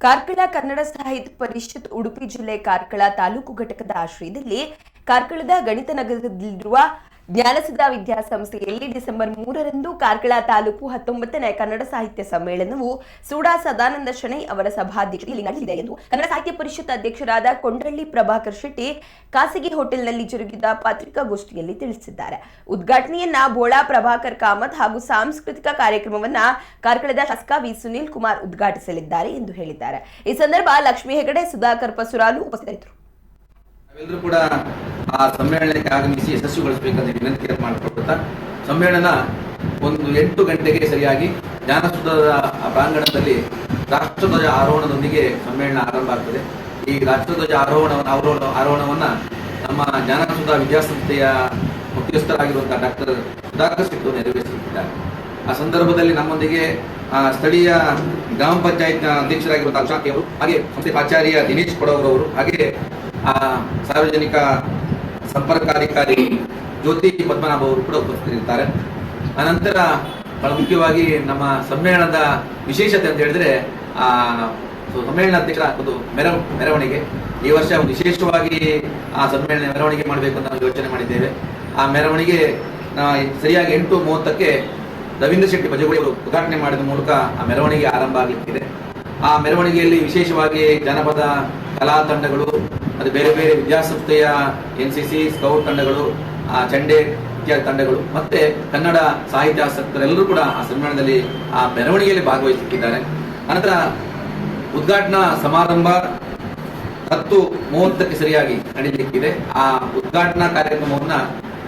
ಕಾರ್ಕಳ ಕನ್ನಡ ಸಾಹಿತ್ಯ ಪರಿಷತ್ ಉಡುಪಿ ಜಿಲ್ಲೆ ಕಾರ್ಕಳ ತಾಲೂಕು ಘಟಕದ ಆಶ್ರಯದಲ್ಲಿ ಕಾರ್ಕಳದ ಗಣಿತ ನಗರದಲ್ಲಿರುವ ಜ್ಞಾನಸುಧಾ ವಿದ್ಯಾಸಂಸ್ಥೆಯಲ್ಲಿ ಡಿಸೆಂಬರ್ 3ರಂದು ಕಾರ್ಕಳ ತಾಲೂಕು 19ನೇ ಕನ್ನಡ ಸಾಹಿತ್ಯ ಸಮ್ಮೇಳನವು ಸೂಡಾ ಸದಾನಂದ ಶೆಣೈ ಅವರ ಸಭಾಧ್ಯಕ್ಷತೆಯಲ್ಲಿ ನಡೆದಿದೆ ಎಂದು ಕನ್ನಡ ಸಾಹಿತ್ಯ ಪರಿಷತ್ ಅಧ್ಯಕ್ಷರಾದ ಕೊಂಡ್ರಳ್ಳಿ ಪ್ರಭಾಕರ್ ಶೆಟ್ಟಿ ಖಾಸಗಿ ಹೋಟೆಲ್ನಲ್ಲಿ ಜರುಗಿದ ಪತ್ರಿಕಾಗೋಷ್ಠಿಯಲ್ಲಿ ತಿಳಿಸಿದ್ದಾರೆ. ಉದ್ಘಾಟನೆಯನ್ನ ಬೋಳಾ ಪ್ರಭಾಕರ್ ಕಾಮತ್ ಹಾಗೂ ಸಾಂಸ್ಕೃತಿಕ ಕಾರ್ಯಕ್ರಮವನ್ನ ಕಾರ್ಕಳದ ಶಾಸಕ ವಿ ಸುನೀಲ್ ಕುಮಾರ್ ಉದ್ಘಾಟಿಸಲಿದ್ದಾರೆ ಎಂದು ಹೇಳಿದ್ದಾರೆ. ಈ ಸಂದರ್ಭ ಲಕ್ಷ್ಮೀ ಹೆಗಡೆ, ಸುಧಾಕರ್ ಪಸುರಾಲು ಉಪಸ್ಥಿತರಿದ್ದರು. ನಾವೆಲ್ಲರೂ ಕೂಡ ಆ ಸಮ್ಮೇಳನಕ್ಕೆ ಆಗಮಿಸಿ ಯಶಸ್ವಿಗೊಳಿಸಬೇಕಂತ ವಿನಂತಿ ಮಾಡಿಕೊಳ್ತಾ ಸಮ್ಮೇಳನ ಒಂದು 8 ಗಂಟೆಗೆ ಸರಿಯಾಗಿ ಜ್ಞಾನಸುಧದ ಪ್ರಾಂಗಣದಲ್ಲಿ ರಾಷ್ಟ್ರಧ್ವಜ ಆರೋಹಣದೊಂದಿಗೆ ಸಮ್ಮೇಳನ ಆರಂಭ ಆಗ್ತದೆ. ಈ ರಾಷ್ಟ್ರಧ್ವಜ ಆರೋಹಣವನ್ನ ನಮ್ಮ ಜ್ಞಾನಸುಧಾ ವಿದ್ಯಾಸಂಸ್ಥೆಯ ಮುಖ್ಯಸ್ಥರಾಗಿರುವಂತಹ ಡಾಕ್ಟರ್ ಸುಧಾಕರ್ ಶೆಟ್ಟಿ ನೆರವೇರಿಸುತ್ತಿದ್ದಾರೆ. ಆ ಸಂದರ್ಭದಲ್ಲಿ ನಮ್ಮೊಂದಿಗೆ ಸ್ಥಳೀಯ ಗ್ರಾಮ ಪಂಚಾಯತ್ ಅಧ್ಯಕ್ಷರಾಗಿರುವಂತಹ ಅಶಾಕಿ ಅವರು, ಹಾಗೆ ಸಂಸ್ಥೆ ಆಚಾರ್ಯ ದಿನೇಶ್ ಕೊಡವರವರು, ಹಾಗೆ ಸಾರ್ವಜನಿಕ ಸಂಪರ್ಕಾಧಿಕಾರಿ ಜ್ಯೋತಿ ಪದ್ಮನಾಭ ಅವರು ಕೂಡ ಉಪಸ್ಥಿತರಿರ್ತಾರೆ. ಅನಂತರ ಬಹಳ ಮುಖ್ಯವಾಗಿ ನಮ್ಮ ಸಮ್ಮೇಳನದ ವಿಶೇಷತೆ ಅಂತ ಹೇಳಿದ್ರೆ ಸಮ್ಮೇಳನ ಅಧ್ಯಕ್ಷರ ಒಂದು ಮೆರವಣಿಗೆ. ಈ ವರ್ಷ ಒಂದು ವಿಶೇಷವಾಗಿ ಆ ಸಮ್ಮೇಳನ ಮೆರವಣಿಗೆ ಮಾಡಬೇಕು ಅಂತ ನಾವು ಯೋಚನೆ ಮಾಡಿದ್ದೇವೆ. ಆ ಮೆರವಣಿಗೆ ಸರಿಯಾಗಿ 8:30ಕ್ಕೆ ರವೀಂದ್ರ ಶೆಟ್ಟಿ ಬಜಗುಳಿ ಅವರು ಉದ್ಘಾಟನೆ ಮಾಡಿದ ಮೂಲಕ ಆ ಮೆರವಣಿಗೆ ಆರಂಭ ಆಗಲಿಕ್ಕಿದೆ. ಆ ಮೆರವಣಿಗೆಯಲ್ಲಿ ವಿಶೇಷವಾಗಿ ಜನಪದ ಕಲಾ ತಂಡಗಳು, ಅದು ಬೇರೆ ಬೇರೆ ವಿದ್ಯಾಸಂಸ್ಥೆಯ NCC ಸ್ಕೌಟ್ ತಂಡಗಳು, ಚಂಡೆ ಇತ್ಯಾದಿ ತಂಡಗಳು, ಮತ್ತೆ ಕನ್ನಡ ಸಾಹಿತ್ಯಾಸಕ್ತರೆಲ್ಲರೂ ಕೂಡ ಆ ಸಮ್ಮೇಳನದಲ್ಲಿ ಆ ಮೆರವಣಿಗೆಯಲ್ಲಿ ಭಾಗವಹಿಸುತ್ತಿದ್ದಾರೆ. ಅನಂತರ ಉದ್ಘಾಟನಾ ಸಮಾರಂಭ 10:30ಕ್ಕೆ ಸರಿಯಾಗಿ ನಡೆಯಲಿಕ್ಕಿದೆ. ಆ ಉದ್ಘಾಟನಾ ಕಾರ್ಯಕ್ರಮವನ್ನ